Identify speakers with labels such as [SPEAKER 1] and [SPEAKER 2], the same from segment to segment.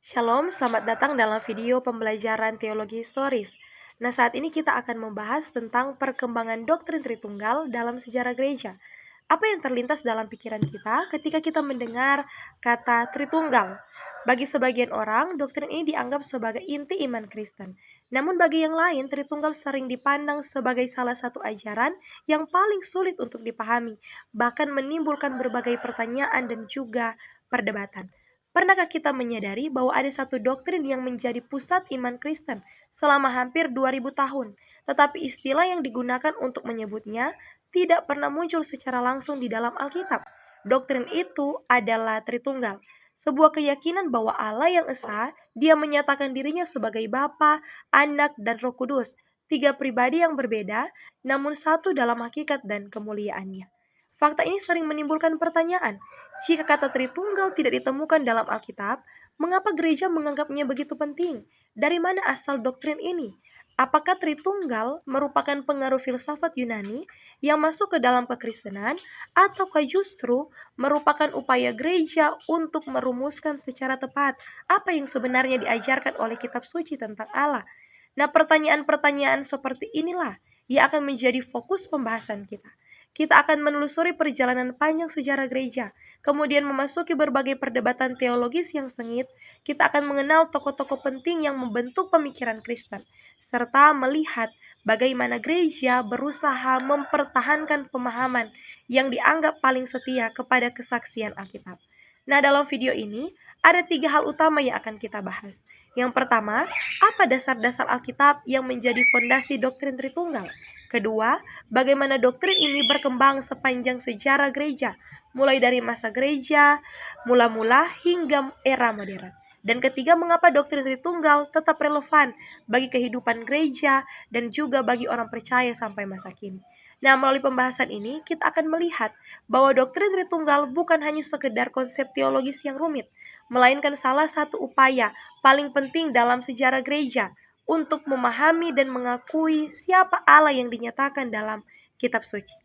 [SPEAKER 1] Shalom, selamat datang dalam video pembelajaran teologi historis. Nah, saat ini kita akan membahas tentang perkembangan doktrin Tritunggal dalam sejarah gereja. Apa yang terlintas dalam pikiran kita ketika kita mendengar kata Tritunggal? Bagi sebagian orang, doktrin ini dianggap sebagai inti iman Kristen. Namun bagi yang lain, Tritunggal sering dipandang sebagai salah satu ajaran yang paling sulit untuk dipahami, bahkan menimbulkan berbagai pertanyaan dan juga perdebatan. Pernahkah kita menyadari bahwa ada satu doktrin yang menjadi pusat iman Kristen selama hampir 2000 tahun, tetapi istilah yang digunakan untuk menyebutnya tidak pernah muncul secara langsung di dalam Alkitab? Doktrin itu adalah Tritunggal, sebuah keyakinan bahwa Allah yang esa, Dia menyatakan dirinya sebagai Bapa, Anak, dan Roh Kudus, tiga pribadi yang berbeda, namun satu dalam hakikat dan kemuliaannya. Fakta ini sering menimbulkan pertanyaan. Jika kata Tritunggal tidak ditemukan dalam Alkitab, mengapa gereja menganggapnya begitu penting? Dari mana asal doktrin ini? Apakah Tritunggal merupakan pengaruh filsafat Yunani yang masuk ke dalam kekristenan, ataukah justru merupakan upaya gereja untuk merumuskan secara tepat apa yang sebenarnya diajarkan oleh kitab suci tentang Allah? Nah, pertanyaan-pertanyaan seperti inilah yang akan menjadi fokus pembahasan kita. Kita akan menelusuri perjalanan panjang sejarah gereja, kemudian memasuki berbagai perdebatan teologis yang sengit. Kita akan mengenal tokoh-tokoh penting yang membentuk pemikiran Kristen, serta melihat bagaimana gereja berusaha mempertahankan pemahaman yang dianggap paling setia kepada kesaksian Alkitab. Nah, dalam video ini ada 3 hal utama yang akan kita bahas. Yang pertama, apa dasar-dasar Alkitab yang menjadi fondasi doktrin Tritunggal? Kedua, bagaimana doktrin ini berkembang sepanjang sejarah gereja, mulai dari masa gereja mula-mula hingga era modern. Dan ketiga, mengapa doktrin Tritunggal tetap relevan bagi kehidupan gereja dan juga bagi orang percaya sampai masa kini. Nah, melalui pembahasan ini, kita akan melihat bahwa doktrin Tritunggal bukan hanya sekedar konsep teologis yang rumit, melainkan salah satu upaya paling penting dalam sejarah gereja untuk memahami dan mengakui siapa Allah yang dinyatakan dalam kitab suci.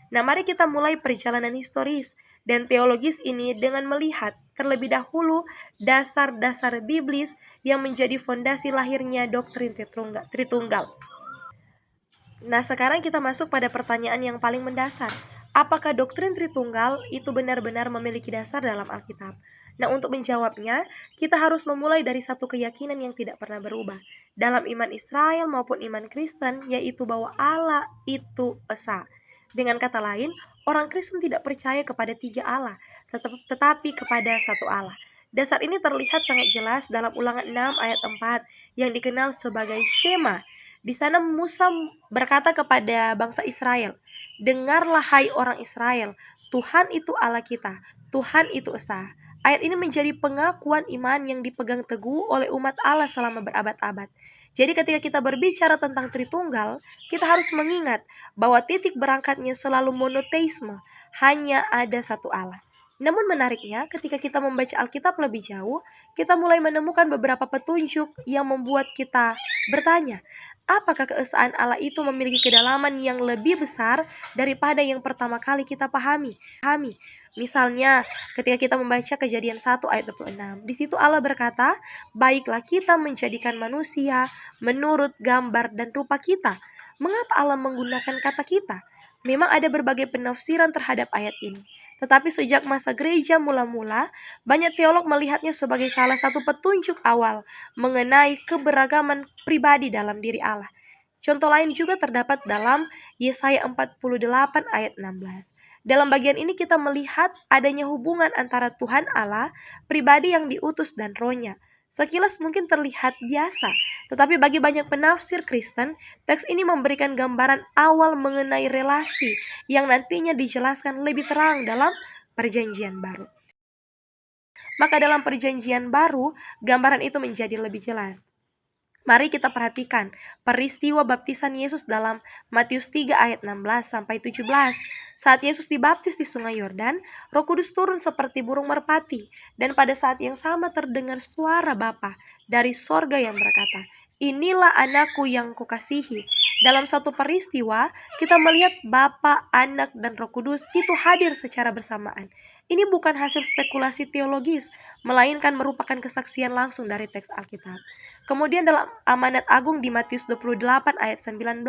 [SPEAKER 1] Nah, mari kita mulai perjalanan historis dan teologis ini dengan melihat terlebih dahulu dasar-dasar biblis yang menjadi fondasi lahirnya doktrin Tritunggal. Nah, sekarang kita masuk pada pertanyaan yang paling mendasar. Apakah doktrin Tritunggal itu benar-benar memiliki dasar dalam Alkitab? Nah, untuk menjawabnya, kita harus memulai dari satu keyakinan yang tidak pernah berubah dalam iman Israel maupun iman Kristen, yaitu bahwa Allah itu esa. Dengan kata lain, orang Kristen tidak percaya kepada 3 Allah, tetapi kepada satu Allah. Dasar ini terlihat sangat jelas dalam Ulangan 6 ayat 4 yang dikenal sebagai Shema. Di sana Musa berkata kepada bangsa Israel, "Dengarlah hai orang Israel, Tuhan itu Allah kita, Tuhan itu esa." Ayat ini menjadi pengakuan iman yang dipegang teguh oleh umat Allah selama berabad-abad. Jadi ketika kita berbicara tentang Tritunggal, kita harus mengingat bahwa titik berangkatnya selalu monoteisme, hanya ada satu Allah. Namun menariknya, ketika kita membaca Alkitab lebih jauh, kita mulai menemukan beberapa petunjuk yang membuat kita bertanya, apakah keesaan Allah itu memiliki kedalaman yang lebih besar daripada yang pertama kali kita pahami? Misalnya, ketika kita membaca Kejadian 1 ayat 26, di situ Allah berkata, "Baiklah kita menjadikan manusia menurut gambar dan rupa kita." Mengapa Allah menggunakan kata kita? Memang ada berbagai penafsiran terhadap ayat ini. Tetapi sejak masa gereja mula-mula, banyak teolog melihatnya sebagai salah satu petunjuk awal mengenai keberagaman pribadi dalam diri Allah. Contoh lain juga terdapat dalam Yesaya 48 ayat 16. Dalam bagian ini kita melihat adanya hubungan antara Tuhan Allah, pribadi yang diutus dan rohnya. Sekilas mungkin terlihat biasa, tetapi bagi banyak penafsir Kristen, teks ini memberikan gambaran awal mengenai relasi yang nantinya dijelaskan lebih terang dalam Perjanjian Baru. Maka dalam Perjanjian Baru, gambaran itu menjadi lebih jelas. Mari kita perhatikan peristiwa baptisan Yesus dalam Matius 3 ayat 16 sampai 17. Saat Yesus dibaptis di Sungai Yordan, Roh Kudus turun seperti burung merpati, dan pada saat yang sama terdengar suara Bapa dari sorga yang berkata, inilah anakku yang kukasihi. Dalam satu peristiwa, kita melihat Bapa, Anak, dan Roh Kudus itu hadir secara bersamaan. Ini bukan hasil spekulasi teologis, melainkan merupakan kesaksian langsung dari teks Alkitab. Kemudian dalam amanat agung di Matius 28 ayat 19,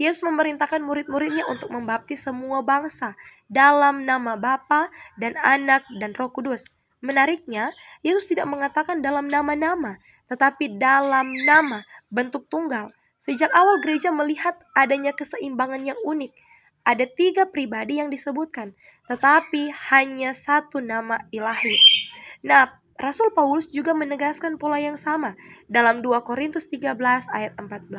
[SPEAKER 1] Yesus memerintahkan murid-muridnya untuk membaptis semua bangsa dalam nama Bapa dan Anak dan Roh Kudus. Menariknya, Yesus tidak mengatakan dalam nama-nama, tetapi dalam nama, bentuk tunggal. Sejak awal gereja melihat adanya keseimbangan yang unik. Ada 3 pribadi yang disebutkan, tetapi hanya satu nama ilahi. Nah, Rasul Paulus juga menegaskan pola yang sama dalam 2 Korintus 13 ayat 14.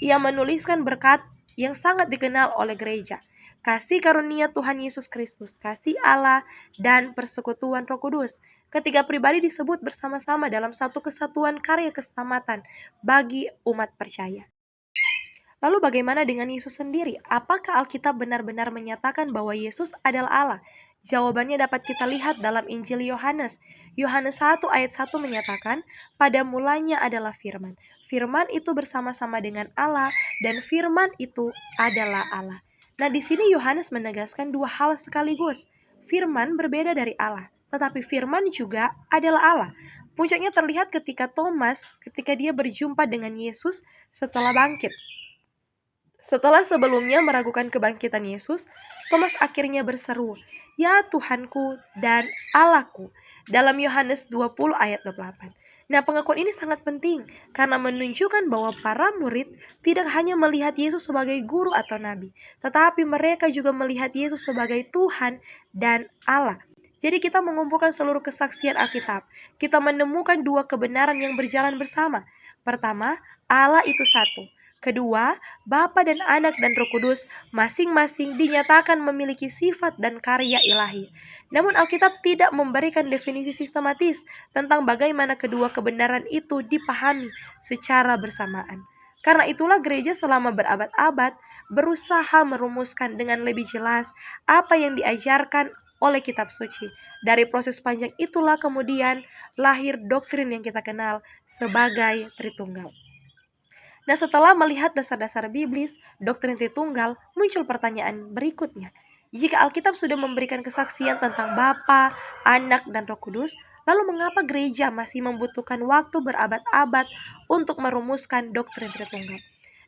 [SPEAKER 1] Ia menuliskan berkat yang sangat dikenal oleh gereja. Kasih karunia Tuhan Yesus Kristus, kasih Allah, dan persekutuan Roh Kudus. Ketiga pribadi disebut bersama-sama dalam satu kesatuan karya keselamatan bagi umat percaya. Lalu bagaimana dengan Yesus sendiri? Apakah Alkitab benar-benar menyatakan bahwa Yesus adalah Allah? Jawabannya dapat kita lihat dalam Injil Yohanes. Yohanes 1 ayat 1 menyatakan, pada mulanya adalah firman. Firman itu bersama-sama dengan Allah dan firman itu adalah Allah. Nah, di sini Yohanes menegaskan dua hal sekaligus. Firman berbeda dari Allah, tetapi firman juga adalah Allah. Puncaknya terlihat ketika ketika dia berjumpa dengan Yesus setelah bangkit. Setelah sebelumnya meragukan kebangkitan Yesus, Thomas akhirnya berseru, "Ya Tuhanku dan Allahku," dalam Yohanes 20 ayat 28. Nah, pengakuan ini sangat penting karena menunjukkan bahwa para murid tidak hanya melihat Yesus sebagai guru atau nabi, tetapi mereka juga melihat Yesus sebagai Tuhan dan Allah. Jadi kita mengumpulkan seluruh kesaksian Alkitab. Kita menemukan dua kebenaran yang berjalan bersama. Pertama, Allah itu satu. Kedua, Bapa dan Anak dan Roh Kudus masing-masing dinyatakan memiliki sifat dan karya ilahi. Namun Alkitab tidak memberikan definisi sistematis tentang bagaimana kedua kebenaran itu dipahami secara bersamaan. Karena itulah gereja selama berabad-abad berusaha merumuskan dengan lebih jelas apa yang diajarkan oleh kitab suci. Dari proses panjang itulah kemudian lahir doktrin yang kita kenal sebagai Tritunggal. Nah, setelah melihat dasar-dasar biblis, doktrin Tritunggal, muncul pertanyaan berikutnya. Jika Alkitab sudah memberikan kesaksian tentang Bapa, Anak, dan Roh Kudus, lalu mengapa gereja masih membutuhkan waktu berabad-abad untuk merumuskan doktrin Tritunggal?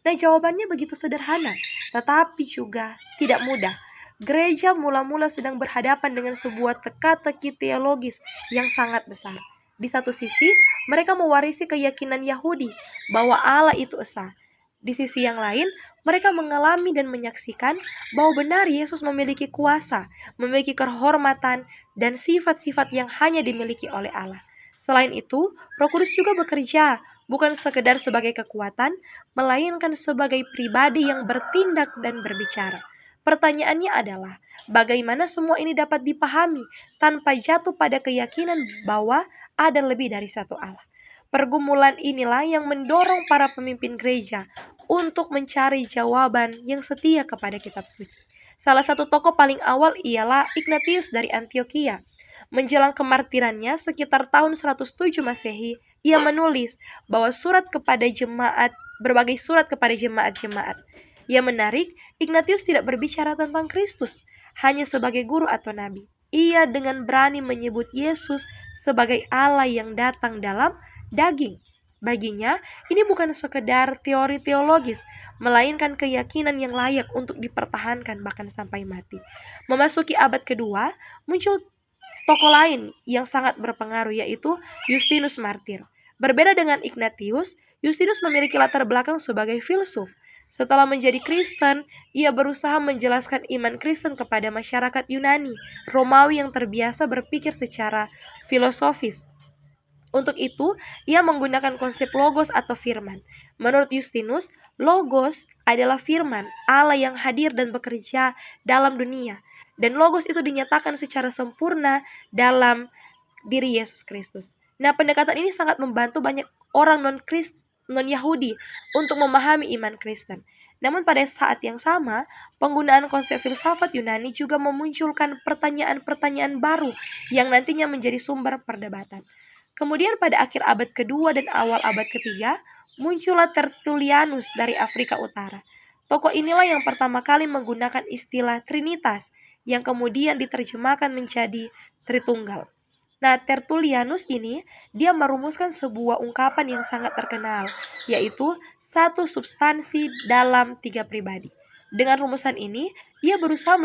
[SPEAKER 1] Nah, jawabannya begitu sederhana, tetapi juga tidak mudah. Gereja mula-mula sedang berhadapan dengan sebuah teka-teki teologis yang sangat besar. Di satu sisi, mereka mewarisi keyakinan Yahudi bahwa Allah itu esa. Di sisi yang lain, mereka mengalami dan menyaksikan bahwa benar Yesus memiliki kuasa, memiliki kehormatan, dan sifat-sifat yang hanya dimiliki oleh Allah. Selain itu, Roh Kudus juga bekerja, bukan sekedar sebagai kekuatan, melainkan sebagai pribadi yang bertindak dan berbicara. Pertanyaannya adalah, bagaimana semua ini dapat dipahami tanpa jatuh pada keyakinan bahwa ada lebih dari satu Allah? Pergumulan inilah yang mendorong para pemimpin gereja untuk mencari jawaban yang setia kepada kitab suci. Salah satu tokoh paling awal ialah Ignatius dari Antioquia. Menjelang kemartirannya sekitar tahun 107 Masehi, ia menulis bahwa berbagai surat kepada jemaat-jemaat. Ia menarik, Ignatius tidak berbicara tentang Kristus hanya sebagai guru atau nabi. Ia dengan berani menyebut Yesus sebagai Allah yang datang dalam daging. Baginya, ini bukan sekedar teori teologis, melainkan keyakinan yang layak untuk dipertahankan bahkan sampai mati. Memasuki abad kedua, muncul tokoh lain yang sangat berpengaruh, yaitu Justinus Martir. Berbeda dengan Ignatius, Justinus memiliki latar belakang sebagai filsuf. Setelah menjadi Kristen, ia berusaha menjelaskan iman Kristen kepada masyarakat Yunani, Romawi yang terbiasa berpikir secara filosofis. Untuk itu, ia menggunakan konsep logos atau firman. Menurut Justinus, logos adalah firman Allah yang hadir dan bekerja dalam dunia. Dan logos itu dinyatakan secara sempurna dalam diri Yesus Kristus. Nah, pendekatan ini sangat membantu banyak orang non-Yahudi untuk memahami iman Kristen. Namun pada saat yang sama, penggunaan konsep filsafat Yunani juga memunculkan pertanyaan-pertanyaan baru yang nantinya menjadi sumber perdebatan. Kemudian pada akhir abad kedua dan awal abad ketiga, muncullah Tertullianus dari Afrika Utara. Tokoh inilah yang pertama kali menggunakan istilah Trinitas, yang kemudian diterjemahkan menjadi Tritunggal. Nah, Tertullianus ini, dia merumuskan sebuah ungkapan yang sangat terkenal, yaitu satu substansi dalam tiga pribadi. Dengan rumusan ini, dia berusaha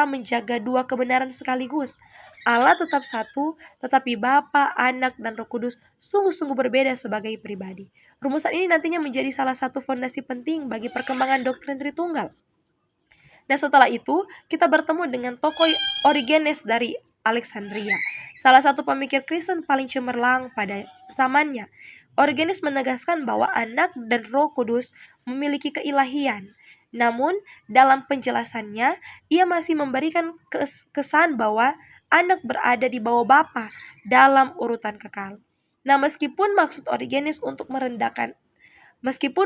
[SPEAKER 1] menjaga dua kebenaran sekaligus. Allah tetap satu, tetapi Bapa, Anak, dan Roh Kudus sungguh-sungguh berbeda sebagai pribadi. Rumusan ini nantinya menjadi salah satu fondasi penting bagi perkembangan doktrin Tritunggal. Dan setelah itu, kita bertemu dengan tokoh Origenes dari Alexandria, salah satu pemikir Kristen paling cemerlang pada zamannya. Origenes menegaskan bahwa Anak dan Roh Kudus memiliki keilahian. Namun, dalam penjelasannya, ia masih memberikan kesan bahwa Anak berada di bawah Bapa dalam urutan kekal. Nah, Meskipun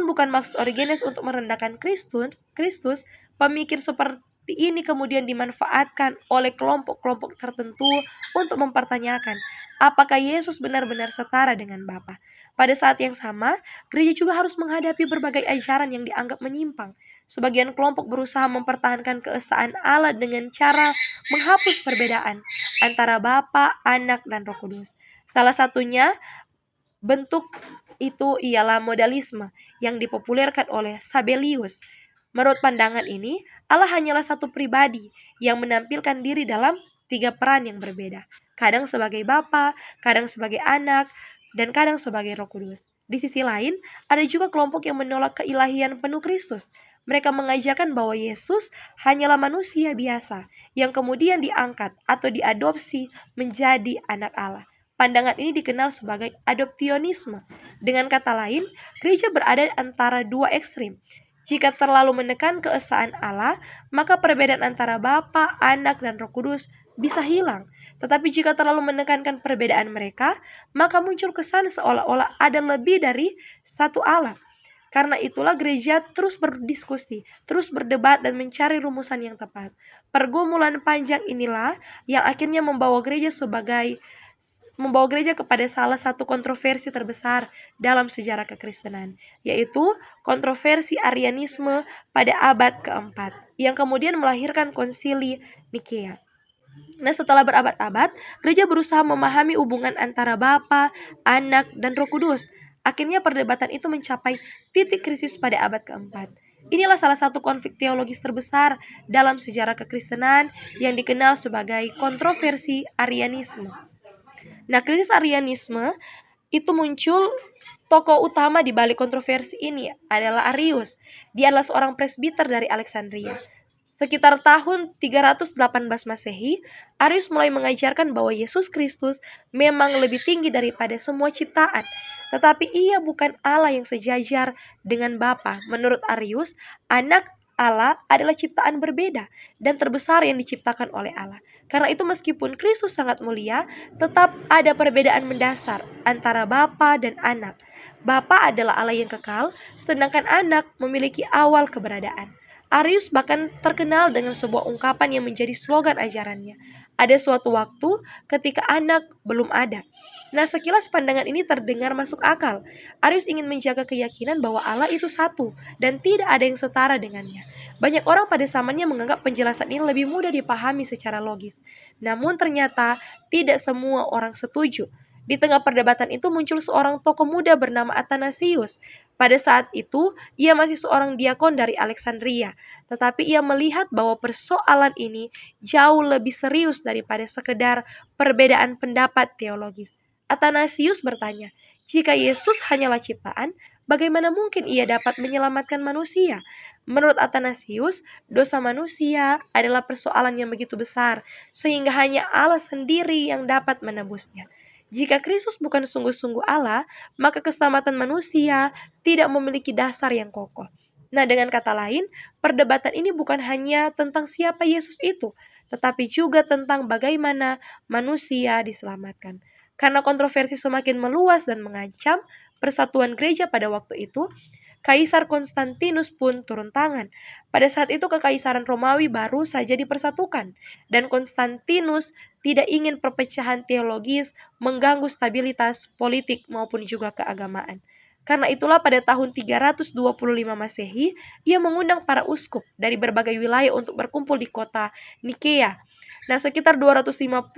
[SPEAKER 1] bukan maksud Origenes untuk merendahkan Kristus, pemikir seperti ini kemudian dimanfaatkan oleh kelompok-kelompok tertentu untuk mempertanyakan apakah Yesus benar-benar setara dengan Bapa. Pada saat yang sama, gereja juga harus menghadapi berbagai ajaran yang dianggap menyimpang. Sebagian kelompok berusaha mempertahankan keesaan Allah dengan cara menghapus perbedaan antara Bapa, Anak, dan Roh Kudus. Salah satunya bentuk itu ialah modalisme yang dipopulerkan oleh Sabellius. Menurut pandangan ini, Allah hanyalah satu pribadi yang menampilkan diri dalam tiga peran yang berbeda. Kadang sebagai Bapa, kadang sebagai Anak, dan kadang sebagai Roh Kudus. Di sisi lain, ada juga kelompok yang menolak keilahian penuh Kristus. Mereka mengajarkan bahwa Yesus hanyalah manusia biasa yang kemudian diangkat atau diadopsi menjadi anak Allah. Pandangan ini dikenal sebagai adoptionisme. Dengan kata lain, gereja berada antara dua ekstrim. Jika terlalu menekan keesaan Allah, maka perbedaan antara Bapa, Anak, dan Roh Kudus bisa hilang. Tetapi jika terlalu menekankan perbedaan mereka, maka muncul kesan seolah-olah ada lebih dari satu Allah. Karena itulah gereja terus berdiskusi, terus berdebat dan mencari rumusan yang tepat. Pergumulan panjang inilah yang akhirnya membawa gereja kepada salah satu kontroversi terbesar dalam sejarah kekristenan, yaitu kontroversi Arianisme pada abad keempat, yang kemudian melahirkan konsili Nikea. Nah, setelah berabad-abad, gereja berusaha memahami hubungan antara Bapa, Anak, dan Roh Kudus. Akhirnya perdebatan itu mencapai titik krisis pada abad keempat. Inilah salah satu konflik teologis terbesar dalam sejarah kekristenan yang dikenal sebagai kontroversi Arianisme. Nah, krisis Arianisme itu muncul, tokoh utama di balik kontroversi ini adalah Arius. Dia adalah seorang presbiter dari Alexandria. Sekitar tahun 318 Masehi, Arius mulai mengajarkan bahwa Yesus Kristus memang lebih tinggi daripada semua ciptaan. Tetapi ia bukan Allah yang sejajar dengan Bapa. Menurut Arius, Anak Allah adalah ciptaan berbeda dan terbesar yang diciptakan oleh Allah. Karena itu meskipun Kristus sangat mulia, tetap ada perbedaan mendasar antara Bapa dan Anak. Bapa adalah Allah yang kekal, sedangkan Anak memiliki awal keberadaan. Arius bahkan terkenal dengan sebuah ungkapan yang menjadi slogan ajarannya. Ada suatu waktu ketika Anak belum ada. Nah, sekilas pandangan ini terdengar masuk akal. Arius ingin menjaga keyakinan bahwa Allah itu satu dan tidak ada yang setara dengannya. Banyak orang pada zamannya menganggap penjelasan ini lebih mudah dipahami secara logis. Namun ternyata tidak semua orang setuju. Di tengah perdebatan itu muncul seorang tokoh muda bernama Athanasius. Pada saat itu, ia masih seorang diakon dari Alexandria. Tetapi ia melihat bahwa persoalan ini jauh lebih serius daripada sekedar perbedaan pendapat teologis. Athanasius bertanya, jika Yesus hanyalah ciptaan, bagaimana mungkin ia dapat menyelamatkan manusia? Menurut Athanasius, dosa manusia adalah persoalan yang begitu besar, sehingga hanya Allah sendiri yang dapat menebusnya. Jika Kristus bukan sungguh-sungguh Allah, maka keselamatan manusia tidak memiliki dasar yang kokoh. Nah, dengan kata lain, perdebatan ini bukan hanya tentang siapa Yesus itu, tetapi juga tentang bagaimana manusia diselamatkan. Karena kontroversi semakin meluas dan mengancam persatuan gereja pada waktu itu, Kaisar Konstantinus pun turun tangan. Pada saat itu Kekaisaran Romawi baru saja dipersatukan, dan Konstantinus tidak ingin perpecahan teologis mengganggu stabilitas politik maupun juga keagamaan. Karena itulah pada tahun 325 Masehi, ia mengundang para uskup dari berbagai wilayah untuk berkumpul di kota Nikea. Nah, sekitar 250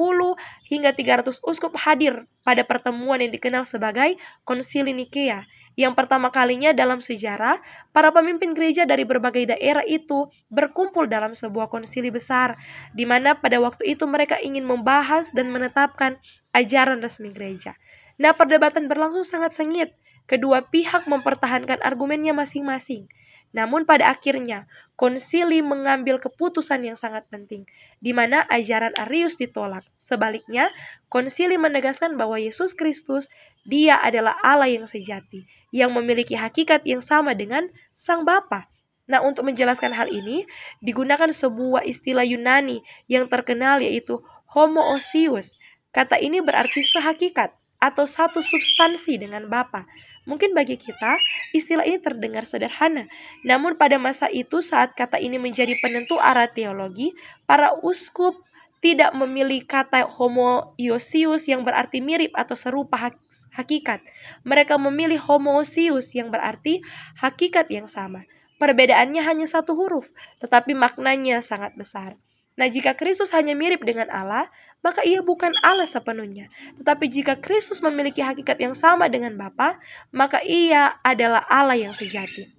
[SPEAKER 1] hingga 300 uskup hadir pada pertemuan yang dikenal sebagai Konsili Nikea. Yang pertama kalinya dalam sejarah, para pemimpin gereja dari berbagai daerah itu berkumpul dalam sebuah konsili besar, di mana pada waktu itu mereka ingin membahas dan menetapkan ajaran resmi gereja. Nah, perdebatan berlangsung sangat sengit. Kedua pihak mempertahankan argumennya masing-masing. Namun pada akhirnya, konsili mengambil keputusan yang sangat penting, di mana ajaran Arius ditolak. Sebaliknya, konsili menegaskan bahwa Yesus Kristus, dia adalah Allah yang sejati, yang memiliki hakikat yang sama dengan Sang Bapa. Nah, untuk menjelaskan hal ini, digunakan sebuah istilah Yunani yang terkenal yaitu homoousios. Kata ini berarti sehakikat atau satu substansi dengan Bapa. Mungkin bagi kita, istilah ini terdengar sederhana. Namun pada masa itu saat kata ini menjadi penentu arah teologi, para uskup tidak memilih kata homoousios yang berarti mirip atau serupa hakikat. Mereka memilih homoousios yang berarti hakikat yang sama. Perbedaannya hanya satu huruf, tetapi maknanya sangat besar. Nah, jika Kristus hanya mirip dengan Allah, maka ia bukan Allah sepenuhnya. Tetapi jika Kristus memiliki hakikat yang sama dengan Bapa, maka ia adalah Allah yang sejati.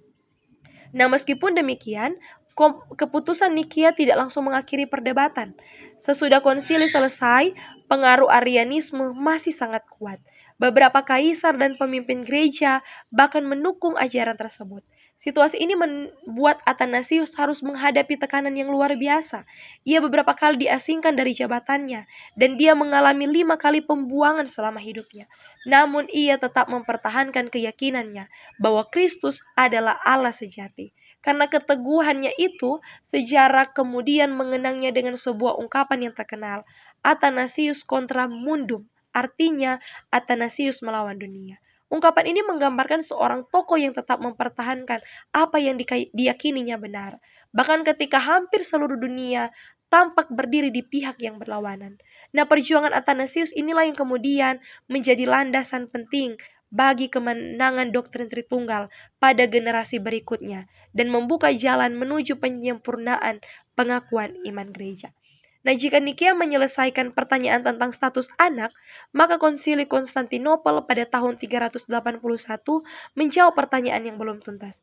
[SPEAKER 1] Nah, meskipun demikian, keputusan Nikea tidak langsung mengakhiri perdebatan. Sesudah konsili selesai, pengaruh Arianisme masih sangat kuat. Beberapa kaisar dan pemimpin gereja bahkan mendukung ajaran tersebut. Situasi ini membuat Athanasius harus menghadapi tekanan yang luar biasa. Ia beberapa kali diasingkan dari jabatannya, dan dia mengalami 5 kali pembuangan selama hidupnya. Namun ia tetap mempertahankan keyakinannya bahwa Kristus adalah Allah sejati. Karena keteguhannya itu, sejarah kemudian mengenangnya dengan sebuah ungkapan yang terkenal, Athanasius contra mundum, artinya Athanasius melawan dunia. Ungkapan ini menggambarkan seorang tokoh yang tetap mempertahankan apa yang diyakininya benar, bahkan ketika hampir seluruh dunia tampak berdiri di pihak yang berlawanan. Nah, perjuangan Athanasius inilah yang kemudian menjadi landasan penting bagi kemenangan doktrin Tritunggal pada generasi berikutnya dan membuka jalan menuju penyempurnaan pengakuan iman gereja. Nah, jika Nikea menyelesaikan pertanyaan tentang status anak, maka Konsili Konstantinopel pada tahun 381 menjawab pertanyaan yang belum tuntas.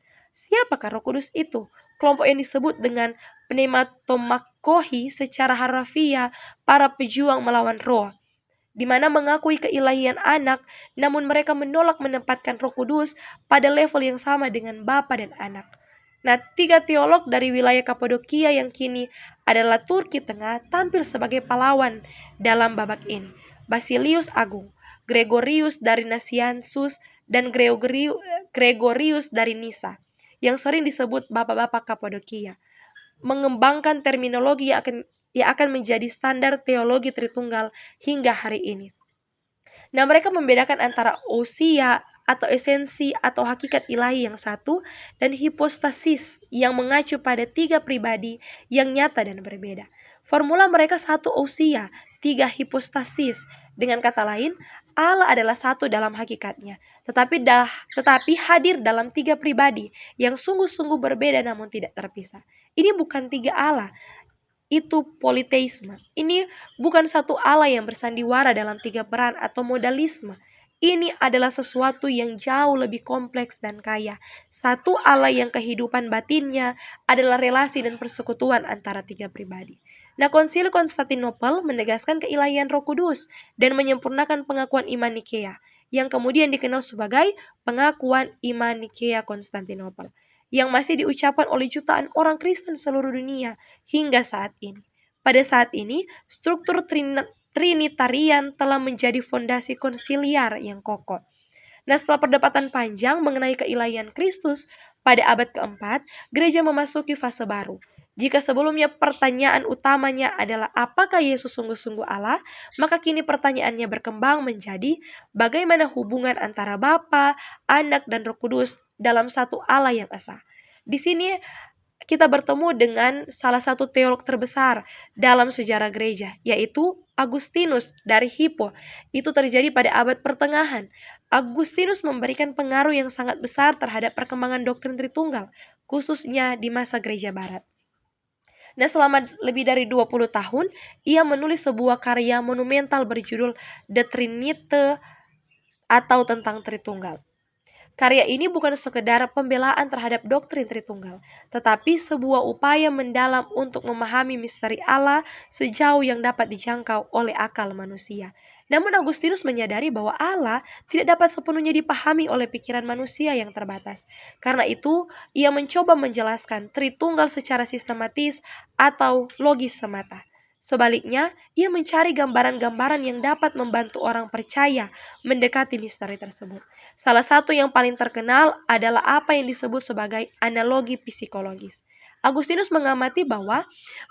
[SPEAKER 1] Siapakah Roh Kudus itu? Kelompok yang disebut dengan pneumatomakohi secara harfiah para pejuang melawan roh, di mana mengakui keilahian anak, namun mereka menolak menempatkan Roh Kudus pada level yang sama dengan Bapa dan Anak. Nah, 3 teolog dari wilayah Kapadokia yang kini adalah Turki Tengah tampil sebagai pahlawan dalam babak ini. Basilius Agung, Gregorius dari Nazianzus, dan Gregorius dari Nisa, yang sering disebut bapak-bapak Kapadokia, mengembangkan terminologi yang akan menjadi standar teologi Tritunggal hingga hari ini. Nah, mereka membedakan antara ousia atau esensi atau hakikat ilahi yang satu dan hipostasis yang mengacu pada 3 pribadi yang nyata dan berbeda. Formula mereka 1 ousia, 3 hipostasis. Dengan kata lain, Allah adalah satu dalam hakikatnya, tetapi hadir dalam 3 pribadi yang sungguh-sungguh berbeda namun tidak terpisah. Ini bukan 3 Allah, itu politeisme. Ini bukan satu Allah yang bersandiwara dalam 3 peran atau modalisme. Ini adalah sesuatu yang jauh lebih kompleks dan kaya. Satu Allah yang kehidupan batinnya adalah relasi dan persekutuan antara 3 pribadi. Nah, Konsili Konstantinopel menegaskan keilahian Roh Kudus dan menyempurnakan pengakuan iman Nikea, yang kemudian dikenal sebagai pengakuan iman Nikea Konstantinopel, yang masih diucapkan oleh jutaan orang Kristen seluruh dunia hingga saat ini. Pada saat ini, struktur Trinitarian telah menjadi fondasi konsiliar yang kokoh. Nah, setelah perdebatan panjang mengenai keilahian Kristus pada abad keempat, gereja memasuki fase baru. Jika sebelumnya pertanyaan utamanya adalah apakah Yesus sungguh-sungguh Allah, maka kini pertanyaannya berkembang menjadi bagaimana hubungan antara Bapa, Anak, dan Roh Kudus dalam satu Allah yang esa. Di sini kita bertemu dengan salah satu teolog terbesar dalam sejarah gereja, yaitu Agustinus dari Hippo. Itu terjadi pada abad pertengahan. Agustinus memberikan pengaruh yang sangat besar terhadap perkembangan doktrin Tritunggal, khususnya di masa gereja barat. Dan selama lebih dari 20 tahun, ia menulis sebuah karya monumental berjudul The Trinite atau tentang Tritunggal. Karya ini bukan sekedar pembelaan terhadap doktrin Tritunggal, tetapi sebuah upaya mendalam untuk memahami misteri Allah sejauh yang dapat dijangkau oleh akal manusia. Namun Agustinus menyadari bahwa Allah tidak dapat sepenuhnya dipahami oleh pikiran manusia yang terbatas. Karena itu, ia mencoba menjelaskan Tritunggal secara sistematis atau logis semata. Sebaliknya, ia mencari gambaran-gambaran yang dapat membantu orang percaya mendekati misteri tersebut. Salah satu yang paling terkenal adalah apa yang disebut sebagai analogi psikologis. Agustinus mengamati bahwa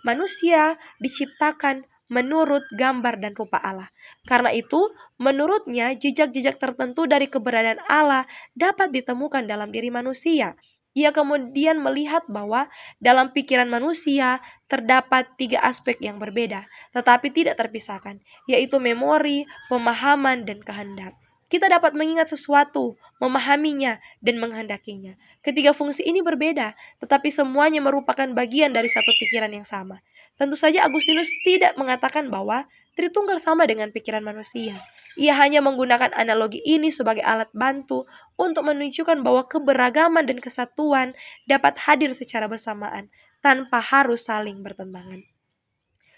[SPEAKER 1] manusia diciptakan menurut gambar dan rupa Allah. Karena itu, menurutnya jejak-jejak tertentu dari keberadaan Allah dapat ditemukan dalam diri manusia. Ia kemudian melihat bahwa dalam pikiran manusia terdapat 3 aspek yang berbeda, tetapi tidak terpisahkan, yaitu memori, pemahaman, dan kehendak. Kita dapat mengingat sesuatu, memahaminya, dan menghendakinya. Ketiga fungsi ini berbeda, tetapi semuanya merupakan bagian dari satu pikiran yang sama. Tentu saja Agustinus tidak mengatakan bahwa Tritunggal sama dengan pikiran manusia. Ia hanya menggunakan analogi ini sebagai alat bantu untuk menunjukkan bahwa keberagaman dan kesatuan dapat hadir secara bersamaan tanpa harus saling bertentangan.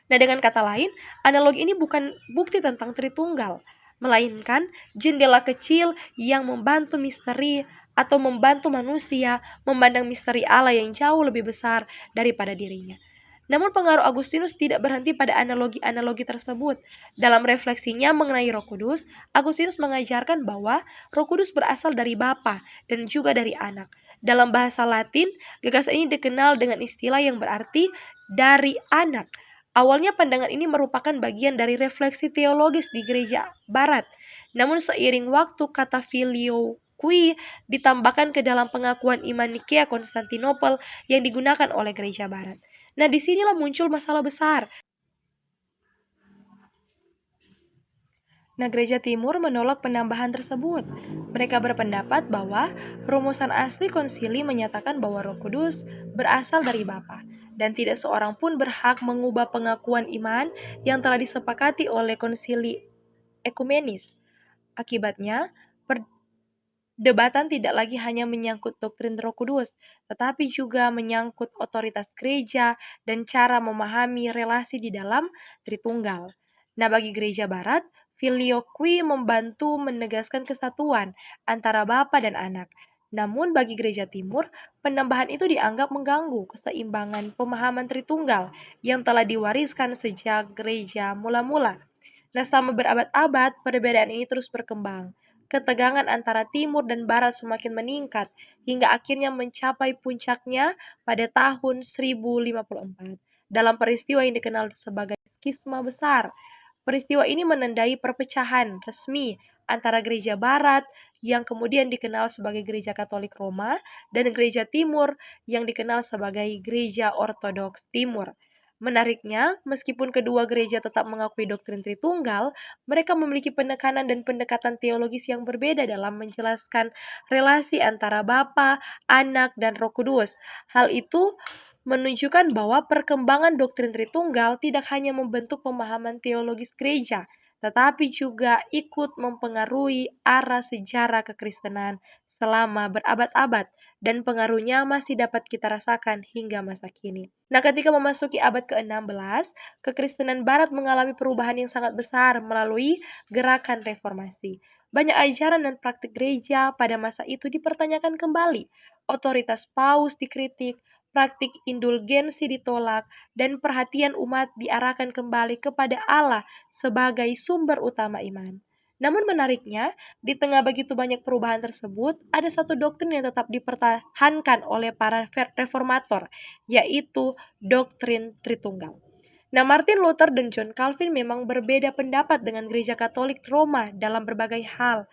[SPEAKER 1] Nah, dengan kata lain, analogi ini bukan bukti tentang Tritunggal, melainkan jendela kecil yang membantu misteri atau membantu manusia memandang misteri Allah yang jauh lebih besar daripada dirinya. Namun pengaruh Agustinus tidak berhenti pada analogi-analogi tersebut. Dalam refleksinya mengenai Roh Kudus, Agustinus mengajarkan bahwa Roh Kudus berasal dari Bapa dan juga dari Anak. Dalam bahasa Latin, gagasan ini dikenal dengan istilah yang berarti dari anak. Awalnya pandangan ini merupakan bagian dari refleksi teologis di gereja barat. Namun seiring waktu kata filioque ditambahkan ke dalam pengakuan iman Nikea Konstantinopel yang digunakan oleh gereja barat. Nah, disinilah muncul masalah besar. Nah, gereja timur menolak penambahan tersebut. Mereka berpendapat bahwa rumusan asli konsili menyatakan bahwa Roh Kudus berasal dari Bapa dan tidak seorang pun berhak mengubah pengakuan iman yang telah disepakati oleh konsili ekumenis. Akibatnya, perdebatan tidak lagi hanya menyangkut doktrin Roh Kudus, tetapi juga menyangkut otoritas gereja dan cara memahami relasi di dalam Tritunggal. Nah, bagi gereja barat, filioque membantu menegaskan kesatuan antara Bapa dan Anak. Namun bagi gereja timur, penambahan itu dianggap mengganggu keseimbangan pemahaman Tritunggal yang telah diwariskan sejak gereja mula-mula. Nah, selama berabad-abad, perbedaan ini terus berkembang. Ketegangan antara timur dan barat semakin meningkat, hingga akhirnya mencapai puncaknya pada tahun 1054, dalam peristiwa yang dikenal sebagai skisma besar. Peristiwa ini menandai perpecahan resmi antara gereja barat yang kemudian dikenal sebagai gereja Katolik Roma dan gereja timur yang dikenal sebagai gereja Ortodoks Timur. Menariknya, meskipun kedua gereja tetap mengakui doktrin Tritunggal, mereka memiliki penekanan dan pendekatan teologis yang berbeda dalam menjelaskan relasi antara Bapa, Anak, dan Roh Kudus. Hal itu menunjukkan bahwa perkembangan doktrin Tritunggal tidak hanya membentuk pemahaman teologis gereja, tetapi juga ikut mempengaruhi arah sejarah kekristenan selama berabad-abad, dan pengaruhnya masih dapat kita rasakan hingga masa kini. Nah, ketika memasuki abad ke-16, kekristenan barat mengalami perubahan yang sangat besar melalui gerakan reformasi. Banyak ajaran dan praktik gereja pada masa itu dipertanyakan kembali. Otoritas paus dikritik, praktik indulgensi ditolak, dan perhatian umat diarahkan kembali kepada Allah sebagai sumber utama iman. Namun menariknya, di tengah begitu banyak perubahan tersebut, ada satu doktrin yang tetap dipertahankan oleh para reformator, yaitu doktrin Tritunggal. Nah, Martin Luther dan John Calvin memang berbeda pendapat dengan gereja Katolik Roma dalam berbagai hal.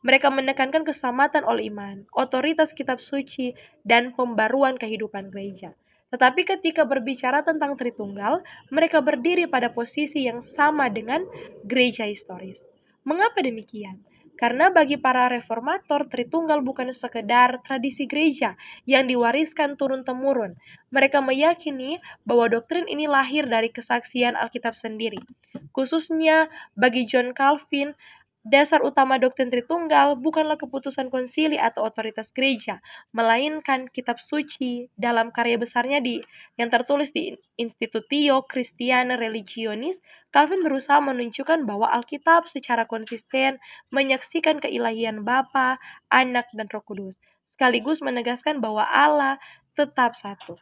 [SPEAKER 1] Mereka menekankan keselamatan oleh iman, otoritas kitab suci, dan pembaruan kehidupan gereja. Tetapi ketika berbicara tentang Tritunggal, mereka berdiri pada posisi yang sama dengan gereja historis. Mengapa demikian? Karena bagi para reformator, Tritunggal bukan sekedar tradisi gereja yang diwariskan turun-temurun. Mereka meyakini bahwa doktrin ini lahir dari kesaksian Alkitab sendiri. Khususnya bagi John Calvin, dasar utama doktrin Tritunggal bukanlah keputusan konsili atau otoritas gereja, melainkan kitab suci dalam karya besarnya yang tertulis di Institutio Christiana Religionis. Calvin berusaha menunjukkan bahwa Alkitab secara konsisten menyaksikan keilahian Bapa, Anak, dan Roh Kudus, sekaligus menegaskan bahwa Allah tetap satu.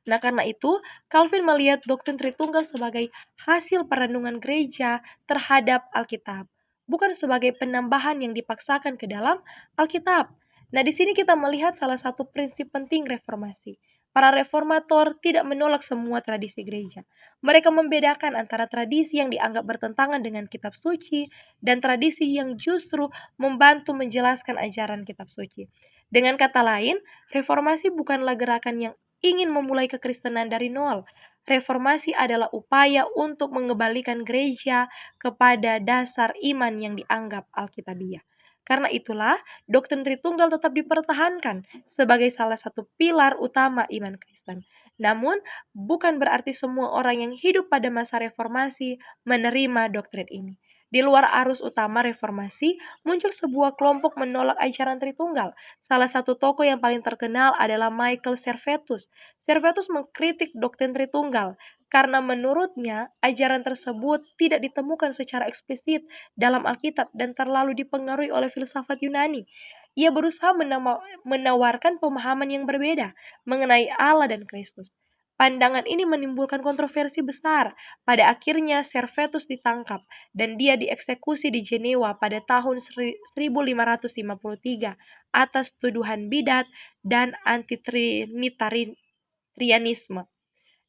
[SPEAKER 1] Nah, karena itu, Calvin melihat doktrin Tritunggal sebagai hasil perenungan gereja terhadap Alkitab, bukan sebagai penambahan yang dipaksakan ke dalam Alkitab. Nah, di sini kita melihat salah satu prinsip penting reformasi. Para reformator tidak menolak semua tradisi gereja. Mereka membedakan antara tradisi yang dianggap bertentangan dengan kitab suci dan tradisi yang justru membantu menjelaskan ajaran kitab suci. Dengan kata lain, reformasi bukanlah gerakan yang ingin memulai kekristenan dari nol. Reformasi adalah upaya untuk mengembalikan gereja kepada dasar iman yang dianggap alkitabiah. Karena itulah, doktrin Tritunggal tetap dipertahankan sebagai salah satu pilar utama iman Kristen. Namun, bukan berarti semua orang yang hidup pada masa reformasi menerima doktrin ini. Di luar arus utama reformasi, muncul sebuah kelompok menolak ajaran Tritunggal. Salah satu tokoh yang paling terkenal adalah Michael Servetus. Servetus mengkritik doktrin Tritunggal karena menurutnya ajaran tersebut tidak ditemukan secara eksplisit dalam Alkitab dan terlalu dipengaruhi oleh filsafat Yunani. Ia berusaha menawarkan pemahaman yang berbeda mengenai Allah dan Kristus. Pandangan ini menimbulkan kontroversi besar. Pada akhirnya Servetus ditangkap dan dia dieksekusi di Jenewa pada tahun 1553 atas tuduhan bidat dan antitrinitarianisme.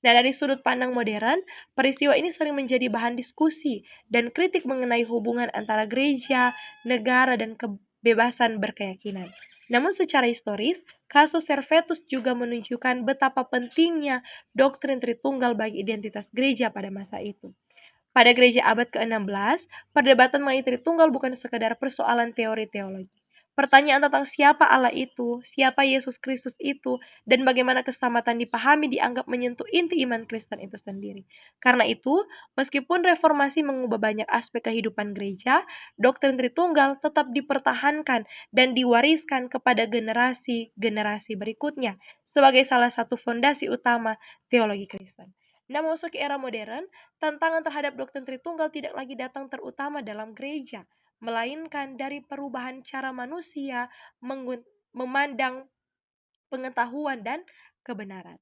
[SPEAKER 1] Nah, dari sudut pandang modern, peristiwa ini sering menjadi bahan diskusi dan kritik mengenai hubungan antara gereja, negara, dan kebebasan berkeyakinan. Namun secara historis, kasus Servetus juga menunjukkan betapa pentingnya doktrin Tritunggal bagi identitas gereja pada masa itu. Pada gereja abad ke-16, perdebatan mengenai Tritunggal bukan sekedar persoalan teori teologi. Pertanyaan tentang siapa Allah itu, siapa Yesus Kristus itu, dan bagaimana keselamatan dipahami dianggap menyentuh inti iman Kristen itu sendiri. Karena itu, meskipun reformasi mengubah banyak aspek kehidupan gereja, doktrin Tritunggal tetap dipertahankan dan diwariskan kepada generasi-generasi berikutnya sebagai salah satu fondasi utama teologi Kristen. Nah, memasuki era modern, tantangan terhadap doktrin Tritunggal tidak lagi datang terutama dalam gereja, melainkan dari perubahan cara manusia memandang pengetahuan dan kebenaran.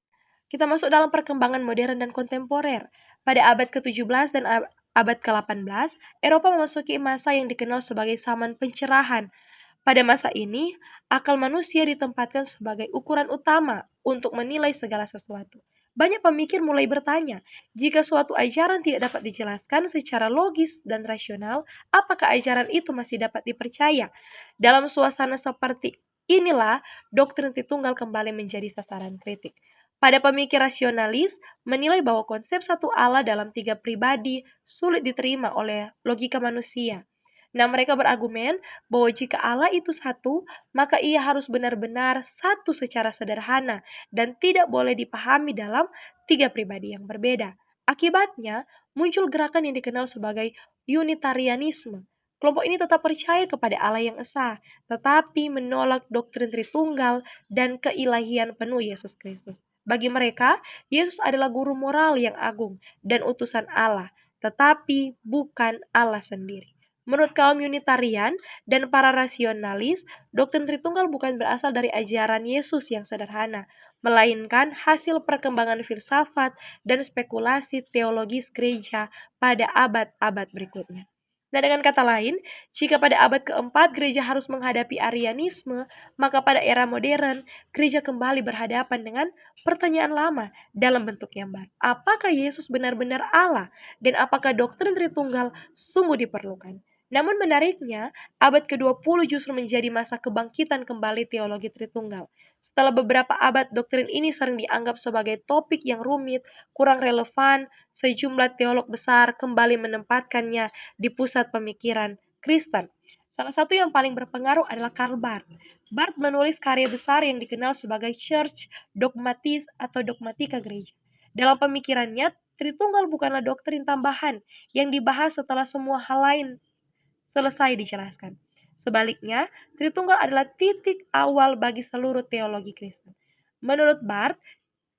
[SPEAKER 1] Kita masuk dalam perkembangan modern dan kontemporer. Pada abad ke-17 dan abad ke-18, Eropa memasuki masa yang dikenal sebagai zaman pencerahan. Pada masa ini, akal manusia ditempatkan sebagai ukuran utama untuk menilai segala sesuatu. Banyak pemikir mulai bertanya, jika suatu ajaran tidak dapat dijelaskan secara logis dan rasional, apakah ajaran itu masih dapat dipercaya? Dalam suasana seperti inilah, doktrin Tritunggal kembali menjadi sasaran kritik. Pada pemikir rasionalis, menilai bahwa konsep satu Allah dalam tiga pribadi sulit diterima oleh logika manusia. Nah, mereka berargumen bahwa jika Allah itu satu, maka ia harus benar-benar satu secara sederhana dan tidak boleh dipahami dalam tiga pribadi yang berbeda. Akibatnya, muncul gerakan yang dikenal sebagai Unitarianisme. Kelompok ini tetap percaya kepada Allah yang esa, tetapi menolak doktrin Tritunggal dan keilahian penuh Yesus Kristus. Bagi mereka, Yesus adalah guru moral yang agung dan utusan Allah, tetapi bukan Allah sendiri. Menurut kaum Unitarian dan para rasionalis, doktrin Tritunggal bukan berasal dari ajaran Yesus yang sederhana, melainkan hasil perkembangan filsafat dan spekulasi teologis gereja pada abad-abad berikutnya. Nah, dengan kata lain, jika pada abad keempat gereja harus menghadapi Arianisme, maka pada era modern, gereja kembali berhadapan dengan pertanyaan lama dalam bentuk yang baru. Apakah Yesus benar-benar Allah? Dan apakah doktrin Tritunggal sungguh diperlukan? Namun menariknya, abad ke-20 justru menjadi masa kebangkitan kembali teologi Tritunggal. Setelah beberapa abad, doktrin ini sering dianggap sebagai topik yang rumit, kurang relevan, sejumlah teolog besar kembali menempatkannya di pusat pemikiran Kristen. Salah satu yang paling berpengaruh adalah Karl Barth. Barth menulis karya besar yang dikenal sebagai Church Dogmatis atau Dogmatika Gereja. Dalam pemikirannya, Tritunggal bukanlah doktrin tambahan yang dibahas setelah semua hal lain selesai dijelaskan. Sebaliknya, Tritunggal adalah titik awal bagi seluruh teologi Kristen. Menurut Barth,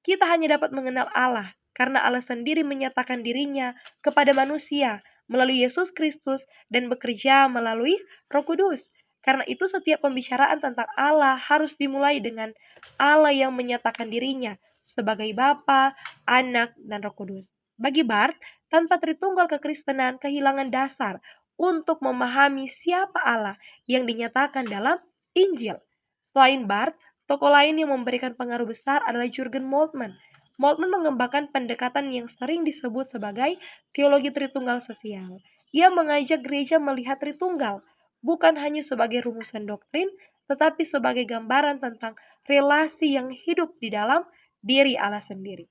[SPEAKER 1] kita hanya dapat mengenal Allah karena Allah sendiri menyatakan dirinya kepada manusia melalui Yesus Kristus dan bekerja melalui Roh Kudus. Karena itu setiap pembicaraan tentang Allah harus dimulai dengan Allah yang menyatakan dirinya sebagai Bapa, Anak, dan Roh Kudus. Bagi Barth, tanpa Tritunggal kekristenan kehilangan dasar untuk memahami siapa Allah yang dinyatakan dalam Injil. Selain Barth, tokoh lain yang memberikan pengaruh besar adalah Jurgen Moltmann. Moltmann mengembangkan pendekatan yang sering disebut sebagai teologi Tritunggal sosial. Ia mengajak gereja melihat Tritunggal bukan hanya sebagai rumusan doktrin, tetapi sebagai gambaran tentang relasi yang hidup di dalam diri Allah sendiri.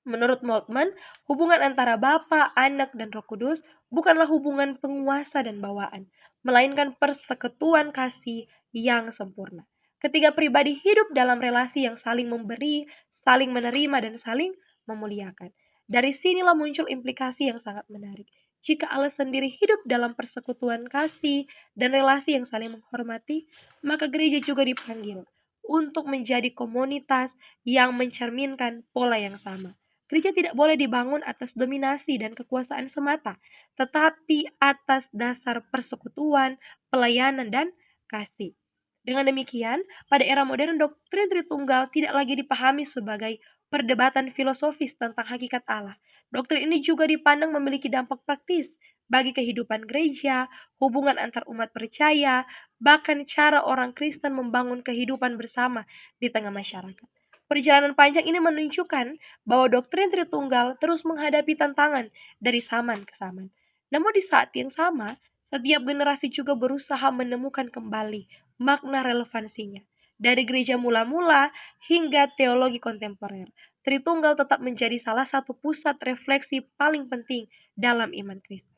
[SPEAKER 1] Menurut Moltmann, hubungan antara Bapa, Anak, dan Roh Kudus bukanlah hubungan penguasa dan bawaan, melainkan persekutuan kasih yang sempurna. Ketiga pribadi hidup dalam relasi yang saling memberi, saling menerima, dan saling memuliakan. Dari sinilah muncul implikasi yang sangat menarik. Jika Allah sendiri hidup dalam persekutuan kasih dan relasi yang saling menghormati, maka gereja juga dipanggil untuk menjadi komunitas yang mencerminkan pola yang sama. Gereja tidak boleh dibangun atas dominasi dan kekuasaan semata, tetapi atas dasar persekutuan, pelayanan, dan kasih. Dengan demikian, pada era modern doktrin Tritunggal tidak lagi dipahami sebagai perdebatan filosofis tentang hakikat Allah. Doktrin ini juga dipandang memiliki dampak praktis bagi kehidupan gereja, hubungan antar umat percaya, bahkan cara orang Kristen membangun kehidupan bersama di tengah masyarakat. Perjalanan panjang ini menunjukkan bahwa doktrin Tritunggal terus menghadapi tantangan dari zaman ke zaman. Namun di saat yang sama, setiap generasi juga berusaha menemukan kembali makna relevansinya. Dari gereja mula-mula hingga teologi kontemporer, Tritunggal tetap menjadi salah satu pusat refleksi paling penting dalam iman Kristen.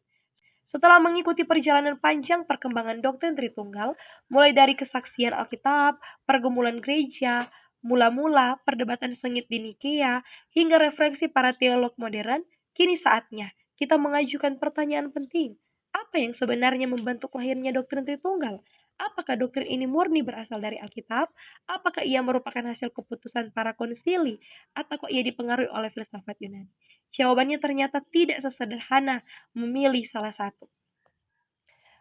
[SPEAKER 1] Setelah mengikuti perjalanan panjang perkembangan doktrin Tritunggal, mulai dari kesaksian Alkitab, pergumulan gereja, mula-mula perdebatan sengit di Nikea, hingga refleksi para teolog modern, kini saatnya kita mengajukan pertanyaan penting. Apa yang sebenarnya membentuk lahirnya doktrin Tritunggal? Apakah doktrin ini murni berasal dari Alkitab? Apakah ia merupakan hasil keputusan para konsili? Ataukah ia dipengaruhi oleh filsafat Yunani? Jawabannya ternyata tidak sesederhana memilih salah satu.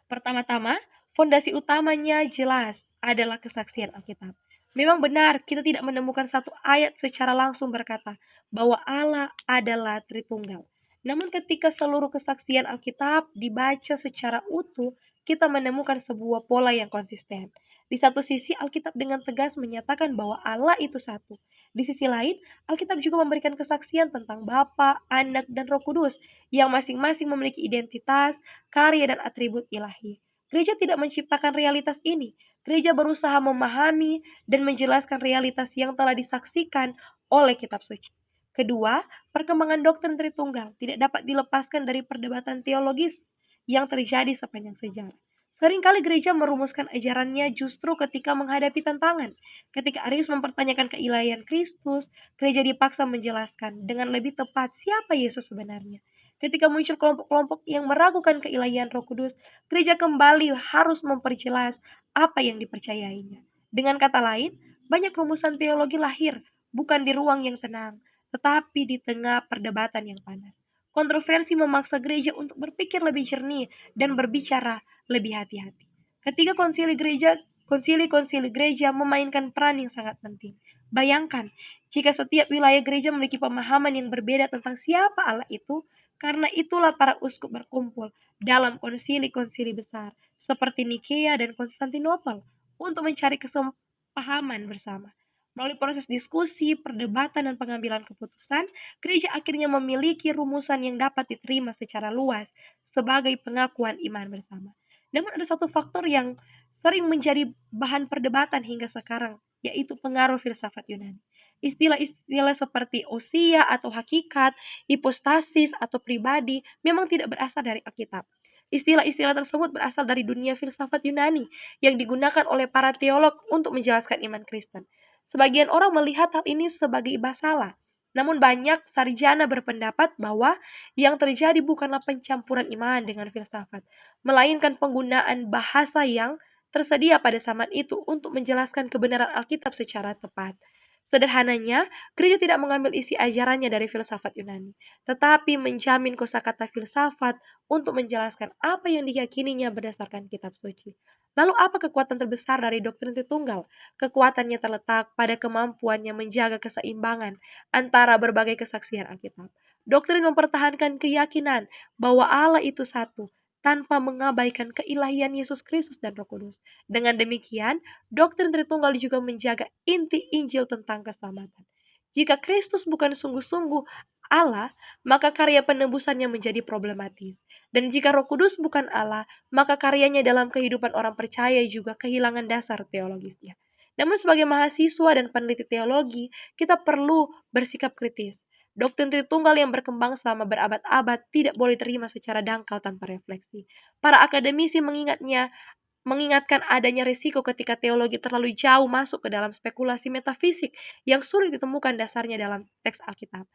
[SPEAKER 1] Pertama-tama, fondasi utamanya jelas adalah kesaksian Alkitab. Memang benar, kita tidak menemukan satu ayat secara langsung berkata bahwa Allah adalah Tritunggal. Namun ketika seluruh kesaksian Alkitab dibaca secara utuh, kita menemukan sebuah pola yang konsisten. Di satu sisi, Alkitab dengan tegas menyatakan bahwa Allah itu satu. Di sisi lain, Alkitab juga memberikan kesaksian tentang Bapa, Anak, dan Roh Kudus yang masing-masing memiliki identitas, karya, dan atribut ilahi. Gereja tidak menciptakan realitas ini. Gereja berusaha memahami dan menjelaskan realitas yang telah disaksikan oleh kitab suci. Kedua, perkembangan doktrin Tritunggal tidak dapat dilepaskan dari perdebatan teologis yang terjadi sepanjang sejarah. Seringkali gereja merumuskan ajarannya justru ketika menghadapi tantangan. Ketika Arius mempertanyakan keilahian Kristus, gereja dipaksa menjelaskan dengan lebih tepat siapa Yesus sebenarnya. Ketika muncul kelompok-kelompok yang meragukan keilahian Roh Kudus, gereja kembali harus memperjelas apa yang dipercayainya. Dengan kata lain, banyak rumusan teologi lahir bukan di ruang yang tenang, tetapi di tengah perdebatan yang panas. Kontroversi memaksa gereja untuk berpikir lebih jernih dan berbicara lebih hati-hati. Ketiga konsili-konsili gereja memainkan peran yang sangat penting. Bayangkan, jika setiap wilayah gereja memiliki pemahaman yang berbeda tentang siapa Allah itu, karena itulah para uskup berkumpul dalam konsili-konsili besar seperti Nikea dan Konstantinopel untuk mencari kesepahaman bersama. Melalui proses diskusi, perdebatan, dan pengambilan keputusan, gereja akhirnya memiliki rumusan yang dapat diterima secara luas sebagai pengakuan iman bersama. Namun ada satu faktor yang sering menjadi bahan perdebatan hingga sekarang, yaitu pengaruh filsafat Yunani. Istilah-istilah seperti ousia atau hakikat, hipostasis atau pribadi memang tidak berasal dari Alkitab. Istilah-istilah tersebut berasal dari dunia filsafat Yunani yang digunakan oleh para teolog untuk menjelaskan iman Kristen. Sebagian orang melihat hal ini sebagai masalah, namun banyak sarjana berpendapat bahwa yang terjadi bukanlah pencampuran iman dengan filsafat, melainkan penggunaan bahasa yang tersedia pada zaman itu untuk menjelaskan kebenaran Alkitab secara tepat. Sederhananya, gereja tidak mengambil isi ajarannya dari filsafat Yunani, tetapi menjamin kosakata filsafat untuk menjelaskan apa yang diyakininya berdasarkan kitab suci. Lalu apa kekuatan terbesar dari doktrin Tritunggal? Kekuatannya terletak pada kemampuannya menjaga keseimbangan antara berbagai kesaksian Alkitab. Doktrin mempertahankan keyakinan bahwa Allah itu satu, tanpa mengabaikan keilahian Yesus Kristus dan Roh Kudus. Dengan demikian, doktrin Tritunggal juga menjaga inti Injil tentang keselamatan. Jika Kristus bukan sungguh-sungguh Allah, maka karya penebusannya menjadi problematis. Dan jika Roh Kudus bukan Allah, maka karyanya dalam kehidupan orang percaya juga kehilangan dasar teologisnya. Namun sebagai mahasiswa dan peneliti teologi, kita perlu bersikap kritis. Doktrin Tritunggal yang berkembang selama berabad-abad tidak boleh terima secara dangkal tanpa refleksi. Para akademisi mengingatkan adanya risiko ketika teologi terlalu jauh masuk ke dalam spekulasi metafisik yang sulit ditemukan dasarnya dalam teks Alkitab.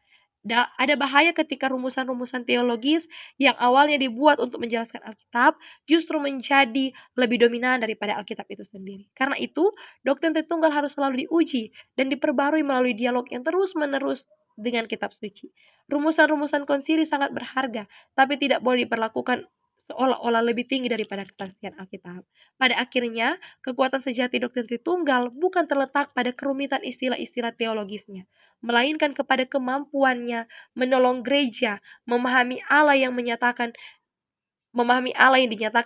[SPEAKER 1] Ada bahaya ketika rumusan-rumusan teologis yang awalnya dibuat untuk menjelaskan Alkitab justru menjadi lebih dominan daripada Alkitab itu sendiri. Karena itu, doktrin Tritunggal harus selalu diuji dan diperbarui melalui dialog yang terus-menerus dengan kitab suci. Rumusan-rumusan konsili sangat berharga, tapi tidak boleh diperlakukan seolah-olah lebih tinggi daripada kesaksian Alkitab. Pada akhirnya, kekuatan sejati doktrin Tritunggal bukan terletak pada kerumitan istilah-istilah teologisnya, melainkan kepada kemampuannya menolong gereja memahami Allah yang dinyatakan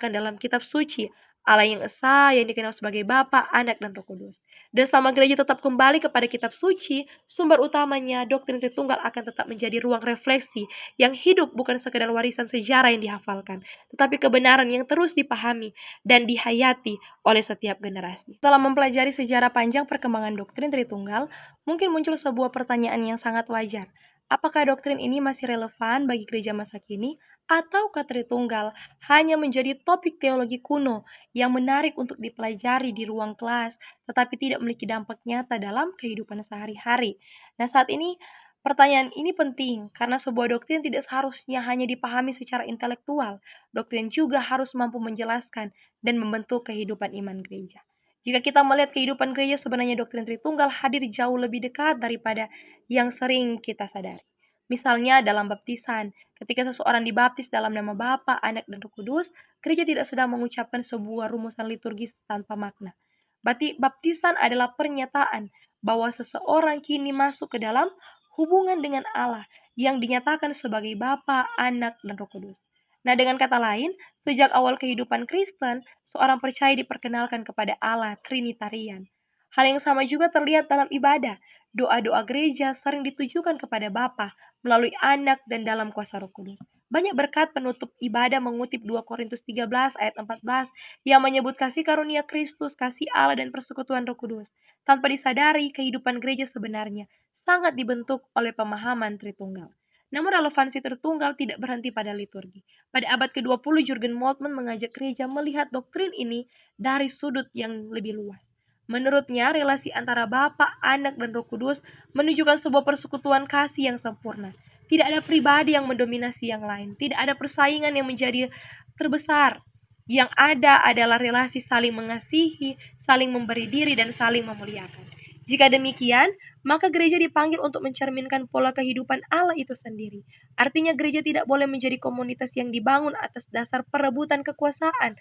[SPEAKER 1] dalam kitab suci, Allah yang esa, yang dikenal sebagai Bapa, Anak, dan Roh Kudus. Dan selama gereja tetap kembali kepada kitab suci, sumber utamanya doktrin Tritunggal akan tetap menjadi ruang refleksi yang hidup, bukan sekedar warisan sejarah yang dihafalkan, tetapi kebenaran yang terus dipahami dan dihayati oleh setiap generasi. Setelah mempelajari sejarah panjang perkembangan doktrin Tritunggal, mungkin muncul sebuah pertanyaan yang sangat wajar. Apakah doktrin ini masih relevan bagi gereja masa kini, ataukah Tritunggal hanya menjadi topik teologi kuno yang menarik untuk dipelajari di ruang kelas, tetapi tidak memiliki dampak nyata dalam kehidupan sehari-hari? Nah, saat ini pertanyaan ini penting karena sebuah doktrin tidak seharusnya hanya dipahami secara intelektual. Doktrin juga harus mampu menjelaskan dan membentuk kehidupan iman gereja. Jika kita melihat kehidupan gereja, sebenarnya doktrin Tritunggal hadir jauh lebih dekat daripada yang sering kita sadari. Misalnya dalam baptisan, ketika seseorang dibaptis dalam nama Bapa, Anak, dan Roh Kudus, gereja tidak sedang mengucapkan sebuah rumusan liturgis tanpa makna. Baptisan adalah pernyataan bahwa seseorang kini masuk ke dalam hubungan dengan Allah yang dinyatakan sebagai Bapa, Anak, dan Roh Kudus. Nah, dengan kata lain, sejak awal kehidupan Kristen, seorang percaya diperkenalkan kepada Allah Trinitarian. Hal yang sama juga terlihat dalam ibadah. Doa-doa gereja sering ditujukan kepada Bapa melalui Anak dan dalam kuasa Roh Kudus. Banyak berkat penutup ibadah mengutip 2 Korintus 13 ayat 14 yang menyebut kasih karunia Kristus, kasih Allah, dan persekutuan Roh Kudus. Tanpa disadari, kehidupan gereja sebenarnya sangat dibentuk oleh pemahaman Tritunggal. Namun relevansi Tritunggal tidak berhenti pada liturgi. Pada abad ke-20, Jurgen Moltmann mengajak gereja melihat doktrin ini dari sudut yang lebih luas. Menurutnya, relasi antara Bapa, Anak, dan Roh Kudus menunjukkan sebuah persekutuan kasih yang sempurna. Tidak ada pribadi yang mendominasi yang lain. Tidak ada persaingan yang menjadi terbesar. Yang ada adalah relasi saling mengasihi, saling memberi diri, dan saling memuliakan. Jika demikian, maka gereja dipanggil untuk mencerminkan pola kehidupan Allah itu sendiri. Artinya gereja tidak boleh menjadi komunitas yang dibangun atas dasar perebutan kekuasaan,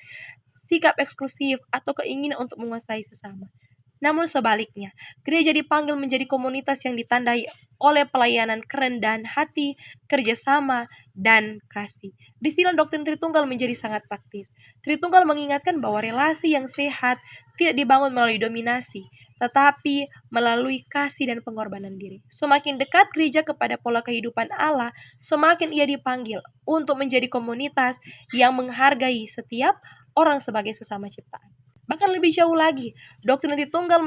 [SPEAKER 1] sikap eksklusif, atau keinginan untuk menguasai sesama. Namun sebaliknya, gereja dipanggil menjadi komunitas yang ditandai oleh pelayanan kerendahan hati, kerjasama, dan kasih. Disinilah doktrin Tritunggal menjadi sangat praktis. Tritunggal mengingatkan bahwa relasi yang sehat tidak dibangun melalui dominasi, tetapi melalui kasih dan pengorbanan diri. Semakin dekat gereja kepada pola kehidupan Allah, semakin ia dipanggil untuk menjadi komunitas yang menghargai setiap orang sebagai sesama ciptaan. Bahkan lebih jauh lagi, doktrin Tritunggal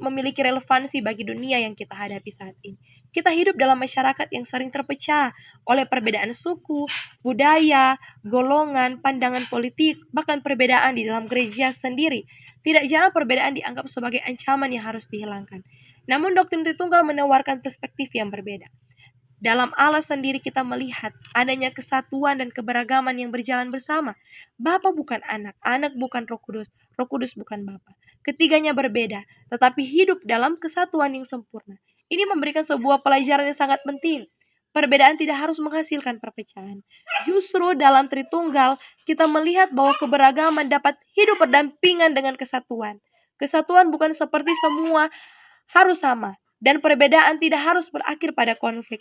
[SPEAKER 1] memiliki relevansi bagi dunia yang kita hadapi saat ini. Kita hidup dalam masyarakat yang sering terpecah oleh perbedaan suku, budaya, golongan, pandangan politik, bahkan perbedaan di dalam gereja sendiri. Tidak jarang perbedaan dianggap sebagai ancaman yang harus dihilangkan. Namun doktrin Tritunggal menawarkan perspektif yang berbeda. Dalam Allah sendiri kita melihat adanya kesatuan dan keberagaman yang berjalan bersama. Bapa bukan anak, anak bukan Roh Kudus bukan Bapa. Ketiganya berbeda, tetapi hidup dalam kesatuan yang sempurna. Ini memberikan sebuah pelajaran yang sangat penting. Perbedaan tidak harus menghasilkan perpecahan. Justru dalam Tritunggal, kita melihat bahwa keberagaman dapat hidup berdampingan dengan kesatuan. Kesatuan bukan seperti semua harus sama, dan perbedaan tidak harus berakhir pada konflik.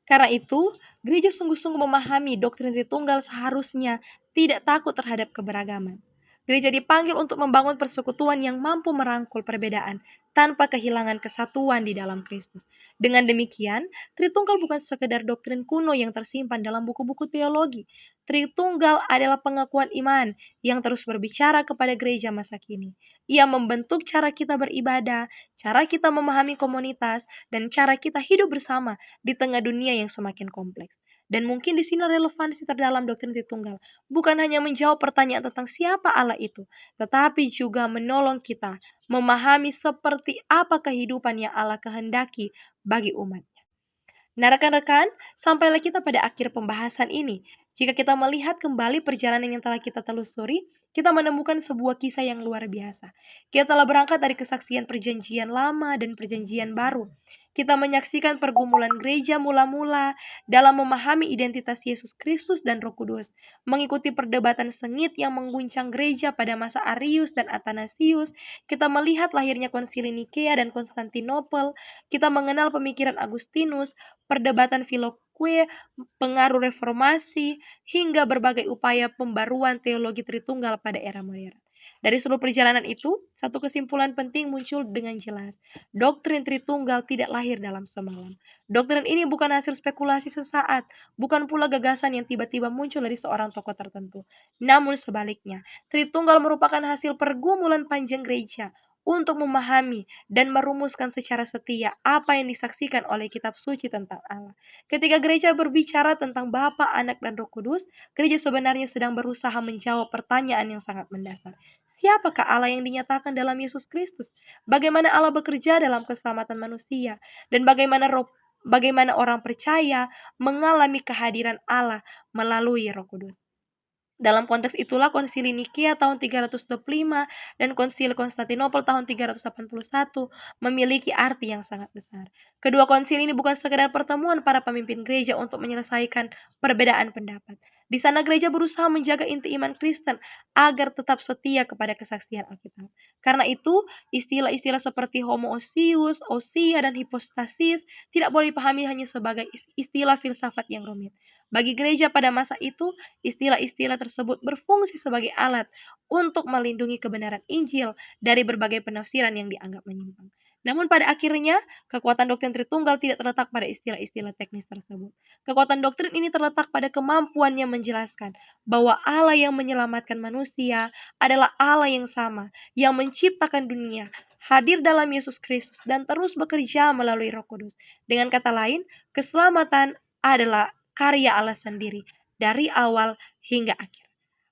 [SPEAKER 1] Karena itu, gereja sungguh-sungguh memahami doktrin Tritunggal seharusnya tidak takut terhadap keberagaman. Gereja dipanggil untuk membangun persekutuan yang mampu merangkul perbedaan tanpa kehilangan kesatuan di dalam Kristus. Dengan demikian, Tritunggal bukan sekedar doktrin kuno yang tersimpan dalam buku-buku teologi. Tritunggal adalah pengakuan iman yang terus berbicara kepada gereja masa kini. Ia membentuk cara kita beribadah, cara kita memahami komunitas, dan cara kita hidup bersama di tengah dunia yang semakin kompleks. Dan mungkin di sini relevansi terdalam doktrin Tritunggal bukan hanya menjawab pertanyaan tentang siapa Allah itu, tetapi juga menolong kita memahami seperti apa kehidupan yang Allah kehendaki bagi umat. Nah, rekan-rekan, sampailah kita pada akhir pembahasan ini. Jika kita melihat kembali perjalanan yang telah kita telusuri, kita menemukan sebuah kisah yang luar biasa. Kita telah berangkat dari kesaksian perjanjian lama dan perjanjian baru. Kita menyaksikan pergumulan gereja mula-mula dalam memahami identitas Yesus Kristus dan Roh Kudus, mengikuti perdebatan sengit yang mengguncang gereja pada masa Arius dan Athanasius. Kita melihat lahirnya Konsili Nikea dan Konstantinopel. Kita mengenal pemikiran Agustinus, perdebatan Filoque, pengaruh reformasi, hingga berbagai upaya pembaruan teologi Tritunggal pada era modern. Dari seluruh perjalanan itu, satu kesimpulan penting muncul dengan jelas. Doktrin Tritunggal tidak lahir dalam semalam. Doktrin ini bukan hasil spekulasi sesaat, bukan pula gagasan yang tiba-tiba muncul dari seorang tokoh tertentu. Namun sebaliknya, Tritunggal merupakan hasil pergumulan panjang gereja untuk memahami dan merumuskan secara setia apa yang disaksikan oleh kitab suci tentang Allah. Ketika gereja berbicara tentang Bapa, Anak, dan Roh Kudus, gereja sebenarnya sedang berusaha menjawab pertanyaan yang sangat mendasar. Siapakah Allah yang dinyatakan dalam Yesus Kristus? Bagaimana Allah bekerja dalam keselamatan manusia? Dan bagaimana orang percaya mengalami kehadiran Allah melalui Roh Kudus? Dalam konteks itulah Konsili Nikea tahun 325 dan Konsili Konstantinopel tahun 381 memiliki arti yang sangat besar. Kedua konsili ini bukan sekedar pertemuan para pemimpin gereja untuk menyelesaikan perbedaan pendapat. Di sana gereja berusaha menjaga inti iman Kristen agar tetap setia kepada kesaksian Alkitab. Karena itu, istilah-istilah seperti homoousios, ousia, dan hipostasis tidak boleh dipahami hanya sebagai istilah filsafat yang rumit. Bagi gereja pada masa itu, istilah-istilah tersebut berfungsi sebagai alat untuk melindungi kebenaran Injil dari berbagai penafsiran yang dianggap menyimpang. Namun pada akhirnya, kekuatan doktrin Tritunggal tidak terletak pada istilah-istilah teknis tersebut. Kekuatan doktrin ini terletak pada kemampuannya menjelaskan bahwa Allah yang menyelamatkan manusia adalah Allah yang sama, yang menciptakan dunia, hadir dalam Yesus Kristus, dan terus bekerja melalui Roh Kudus. Dengan kata lain, keselamatan adalah karya Allah sendiri dari awal hingga akhir.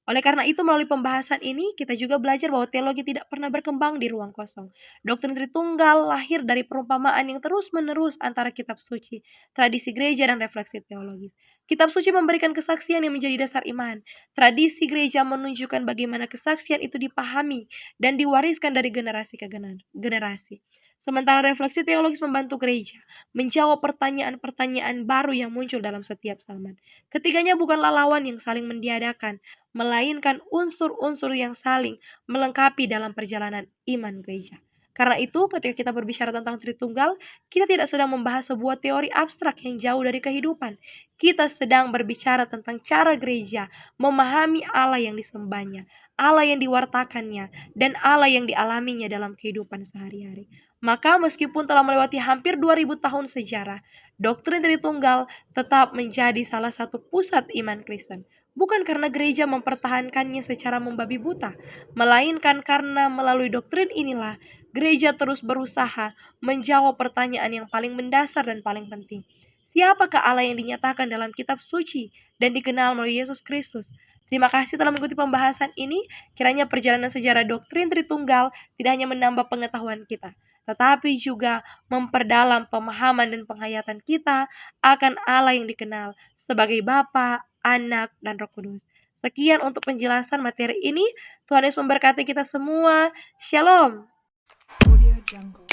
[SPEAKER 1] Oleh karena itu, melalui pembahasan ini, kita juga belajar bahwa teologi tidak pernah berkembang di ruang kosong. Doktrin Tritunggal lahir dari perumpamaan yang terus-menerus antara kitab suci, tradisi gereja, dan refleksi teologis. Kitab suci memberikan kesaksian yang menjadi dasar iman. Tradisi gereja menunjukkan bagaimana kesaksian itu dipahami dan diwariskan dari generasi ke generasi. Sementara refleksi teologis membantu gereja menjawab pertanyaan-pertanyaan baru yang muncul dalam setiap zaman. Ketiganya bukanlah lawan yang saling mendiadakan, melainkan unsur-unsur yang saling melengkapi dalam perjalanan iman gereja. Karena itu, ketika kita berbicara tentang Tritunggal, kita tidak sedang membahas sebuah teori abstrak yang jauh dari kehidupan. Kita sedang berbicara tentang cara gereja memahami Allah yang disembahnya, Allah yang diwartakannya, dan Allah yang dialaminya dalam kehidupan sehari-hari. Maka meskipun telah melewati hampir 2000 tahun sejarah, doktrin Tritunggal tetap menjadi salah satu pusat iman Kristen. bukan karena gereja mempertahankannya secara membabi buta, melainkan karena melalui doktrin inilah gereja terus berusaha menjawab pertanyaan yang paling mendasar dan paling penting. Siapakah Allah yang dinyatakan dalam kitab suci dan dikenal melalui Yesus Kristus? Terima kasih telah mengikuti pembahasan ini. Kiranya perjalanan sejarah doktrin Tritunggal tidak hanya menambah pengetahuan kita, tetapi juga memperdalam pemahaman dan penghayatan kita akan Allah yang dikenal sebagai Bapa, Anak, dan Roh Kudus. Sekian untuk penjelasan materi ini. Tuhan Yesus memberkati kita semua. Shalom.
[SPEAKER 2] Audio Jungle.